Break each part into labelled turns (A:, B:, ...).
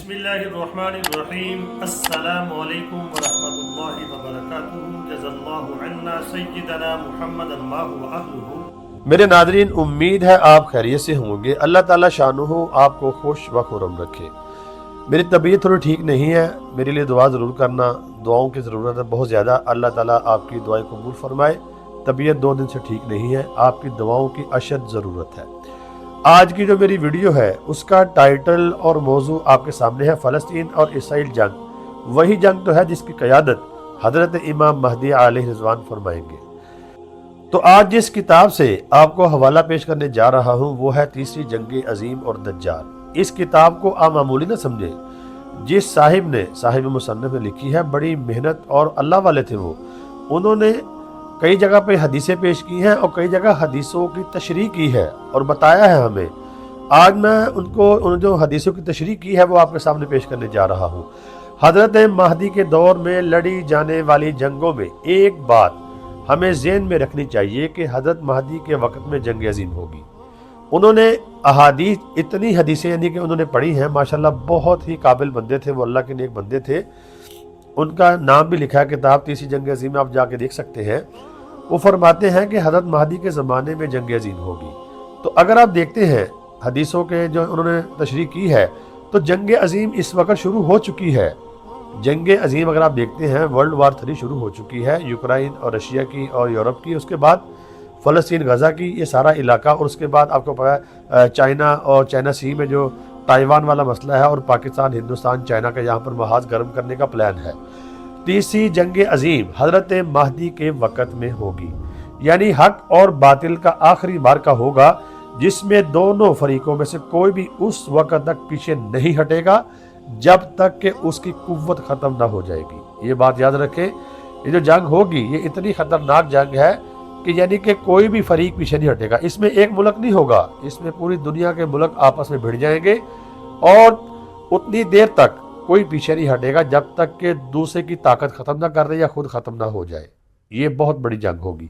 A: बिस्मिल्लाहिर्रहमानिर्रहीम। अस्सलामु अलैकुम वरहमतुल्लाहि वबरकातुहू। जज़ल्लाहु अन्ना सय्यिदना मुहम्मदन मा हुवा अहलुहू।
B: मेरे नादरीन, उम्मीद है आप खैरियत से होंगे। अल्लाह ताला शानुहु आपको खुश व खुर्रम रखे। मेरी तबीयत थोड़ी ठीक नहीं है, मेरे लिए दुआ ज़रूर करना। दुआओं की ज़रूरत है बहुत ज़्यादा। अल्लाह ताला आपकी दुआएं कबूल फरमाए। तबीयत 2 दिन से ठीक नहीं है, आपकी दुआओं की अशद ज़रूरत है। आज की जो मेरी वीडियो है उसका टाइटल और मौजू आपके सामने है, फ़लस्तीन और इसराइल जंग। वही जंग तो है जिसकी क़यादत हज़रत इमाम महदी अलैहि रिज़वान फरमाएंगे। तो आज जिस किताब से आपको हवाला पेश करने जा रहा हूँ वो है तीसरी जंग अजीम और दज्जाल। इस किताब को आप मामूली ना समझे। जिस साहिब मुसन्नफ़ ने लिखी है, बड़ी मेहनत और अल्लाह वाले थे वो। उन्होंने कई जगह पे हदीसें पेश की हैं और कई जगह हदीसों की तशरीह की है और बताया है हमें। आज मैं उन जो हदीसों की तशरीह की है वो आपके सामने पेश करने जा रहा हूँ। हज़रत महदी के दौर में लड़ी जाने वाली जंगों में एक बात हमें ज़हन में रखनी चाहिए कि हज़रत महदी के वक़्त में जंग अज़ीम होगी। उन्होंने अहादीस, इतनी हदीसें यानी कि उन्होंने पढ़ी हैं माशाल्लाह। बहुत ही काबिल बंदे थे वो, अल्लाह के नेक बंदे थे। उनका नाम भी लिखा है किताब तीसरी जंग अज़ीम में, आप जाके देख सकते हैं। वो फरमाते हैं कि हज़रत महदी के ज़माने में जंग अज़ीम होगी। तो अगर आप देखते हैं हदीसों के जो उन्होंने तशरीह की है तो जंग अज़ीम इस वक्त शुरू हो चुकी है। जंग अज़ीम अगर आप देखते हैं वर्ल्ड वार 3 शुरू हो चुकी है, यूक्रेन और रशिया की और यूरोप की। उसके बाद फ़लस्तीन गज़ा की, ये सारा इलाका। और उसके बाद आपको पता है चाइना और चाइना सी में जो ताइवान वाला मसला है, और पाकिस्तान, हिंदुस्तान, चाइना का यहाँ पर महाज गर्म करने का प्लान है। तीसरी जंग अज़ीम हज़रत महदी के वक़्त में होगी, यानी हक और बातिल का आखिरी मार्का होगा जिसमें दोनों फरीकों में से कोई भी उस वक़्त तक पीछे नहीं हटेगा जब तक कि उसकी कुव्वत ख़त्म ना हो जाएगी। ये बात याद रखें, ये जो जंग होगी ये इतनी ख़तरनाक जंग है कि यानी कि कोई भी फरीक पीछे नहीं हटेगा। इसमें एक मुल्क नहीं होगा, इसमें पूरी दुनिया के मुल्क आपस में भिड़ जाएंगे और उतनी देर तक कोई पीछे नहीं हटेगा जब तक कि दूसरे की ताकत ख़त्म ना कर दे या खुद ख़त्म ना हो जाए। ये बहुत बड़ी जंग होगी।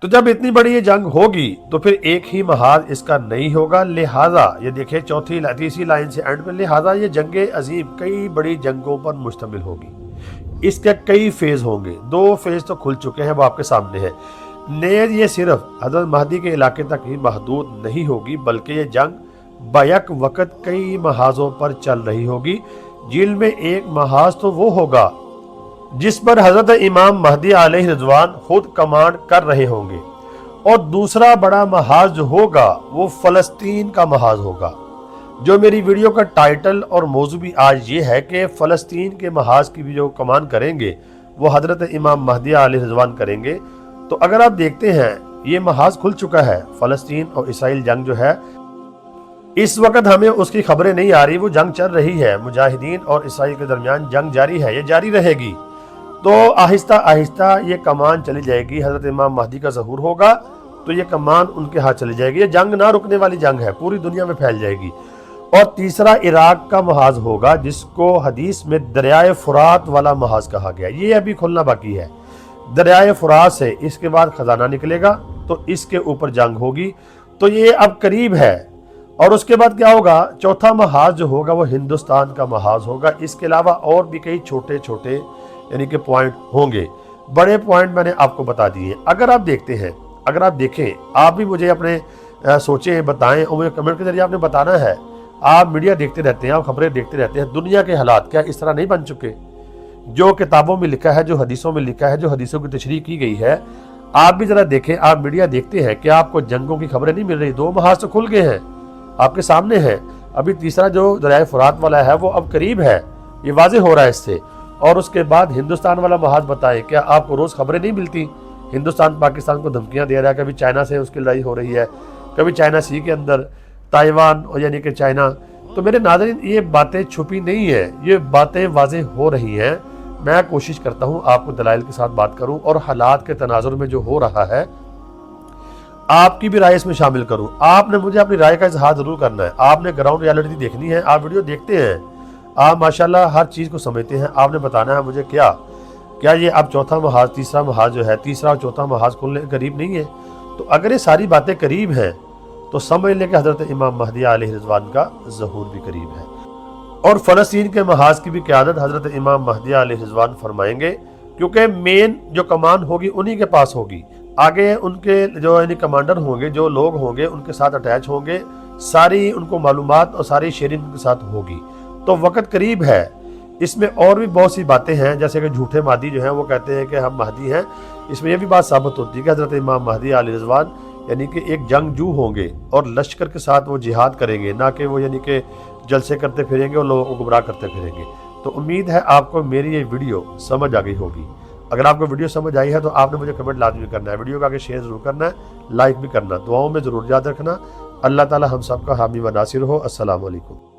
B: तो जब इतनी बड़ी ये जंग होगी तो फिर एक ही महाज इसका नहीं होगा। लिहाजा ये देखिए तीसरी लाइन से एंड में, लिहाजा ये जंग अजीम कई बड़ी जंगों पर मुश्तमिल होगी। इसके कई फेज होंगे। 2 फेज तो खुल चुके हैं, वो आपके सामने है। नेज़ ये सिर्फ हज़रत महदी के इलाके तक ही महदूद नहीं होगी, बल्कि ये जंग बैक वक़्त कई महाजों पर चल रही होगी, जिनमें एक महाज तो वो होगा जिस पर हज़रत इमाम महदी अलैहि रिज़वान खुद कमांड कर रहे होंगे, और दूसरा बड़ा महाज जो होगा वो फ़लस्तीन का महाज होगा। जो मेरी वीडियो का टाइटल और मौजू भी आज ये है कि फ़लस्तीन के महाज की भी जो कमान करेंगे वो हज़रत इमाम महदी अलैहि रिज़वान करेंगे। तो अगर आप देखते हैं ये महाज खुल चुका है। फ़लस्तीन और इसराइल जंग जो है इस वक्त हमें उसकी खबरें नहीं आ रही, वो जंग चल रही है। मुजाहिदीन और इसराइल के दरमियान जंग जारी है, ये जारी रहेगी। तो आहिस्ता आहिस्ता ये कमान चली जाएगी। हज़रत इमाम महदी का ज़हूर होगा तो ये कमान उनके हाथ चली जाएगी। ये जंग ना रुकने वाली जंग है, पूरी दुनिया में फैल जाएगी। और तीसरा इराक का महाज होगा जिसको हदीस में दरियाए फुरात वाला महाज कहा गया। ये अभी खुलना बाकी है। दरियाए फुरात से इसके बाद खजाना निकलेगा तो इसके ऊपर जंग होगी। तो ये अब करीब है। और उसके बाद क्या होगा, चौथा महाज जो होगा वो हिंदुस्तान का महाज होगा। इसके अलावा और भी कई छोटे छोटे यानी कि पॉइंट होंगे। बड़े पॉइंट मैंने आपको बता दिए। अगर आप देखते हैं, अगर आप देखें, आप भी मुझे अपने सोचें, बताएं और मुझे कमेंट के जरिए आपने बताना है। आप मीडिया देखते रहते हैं, आप खबरें देखते रहते हैं। दुनिया के हालात क्या इस तरह नहीं बन चुके? जो किताबों में लिखा है, जो हदीसों में लिखा है, जो हदीसों की तशरीह की गई है, आप भी जरा देखें। आप मीडिया देखते हैं कि आपको जंगों की खबरें नहीं मिल रही। 2 महाज तो खुल गए हैं, आपके सामने है। अभी तीसरा जो दरियाए फुरात वाला है वो अब करीब है, ये वाज़ेह हो रहा है इससे। और उसके बाद हिंदुस्तान वाला महाज बताएं, क्या आपको रोज़ खबरें नहीं मिलती? हिंदुस्तान पाकिस्तान को धमकियां दे रहा है, कभी चाइना से उसकी लड़ाई हो रही है, कभी चाइना सी के अंदर ताइवान और यानी कि चाइना। तो मेरे नाज़रीन, ये बातें छुपी नहीं है, ये बातें वाज़ेह हो रही हैं। मैं कोशिश करता हूँ आपको दलाइल के साथ बात करूँ और हालात के तनाजुर में जो हो रहा है आपकी भी राय इसमें शामिल करूँ। आपने मुझे अपनी राय का इजहार ज़रूर करना है। आपने ग्राउंड रियलिटी देखनी है। आप वीडियो देखते हैं, आप माशाल्लाह हर चीज़ को समझते हैं। आपने बताना है मुझे क्या ये अब चौथा महाज, तीसरा महाज जो है, तीसरा और चौथा महाज खुलने करीब नहीं है? तो अगर ये सारी बातें करीब हैं तो समझ लें कि हज़रत इमाम महदी अलैहि रिज़वान का ज़हूर भी करीब है। اور فلسطین کے محاذ کی بھی قیادت حضرت امام مہدی علیہ رضوان فرمائیں گے، کیونکہ مین جو کمان ہوگی انہی کے پاس ہوگی۔ آگے ان کے جو یعنی کمانڈر ہوں گے، جو لوگ ہوں گے ان کے ساتھ اٹیچ ہوں گے، ساری ان کو معلومات اور ساری شیئرنگ ان کے ساتھ ہوگی۔ تو وقت قریب ہے۔ اس میں اور بھی بہت سی باتیں ہیں، جیسے کہ جھوٹے مہدی جو ہیں وہ کہتے ہیں کہ ہم مہدی ہیں۔ اس میں یہ بھی بات ثابت ہوتی ہے کہ حضرت امام مہدی علیہ رضوان یعنی کہ ایک جنگجو ہوں گے اور لشکر کے ساتھ وہ جہاد کریں گے، نہ کہ وہ یعنی کہ جلسے کرتے پھریں گے اور لوگوں کو گمراہ کرتے پھریں گے۔ تو امید ہے آپ کو میری یہ ویڈیو سمجھ آ گئی ہوگی۔ اگر آپ کو ویڈیو سمجھ آئی ہے تو آپ نے مجھے کمنٹ لازمی کرنا ہے، ویڈیو کو آگے شیئر ضرور کرنا ہے، لائک بھی کرنا، دعاؤں میں ضرور یاد رکھنا۔ اللہ تعالی ہم سب کا حامی و ناصر ہو۔ السلام علیکم۔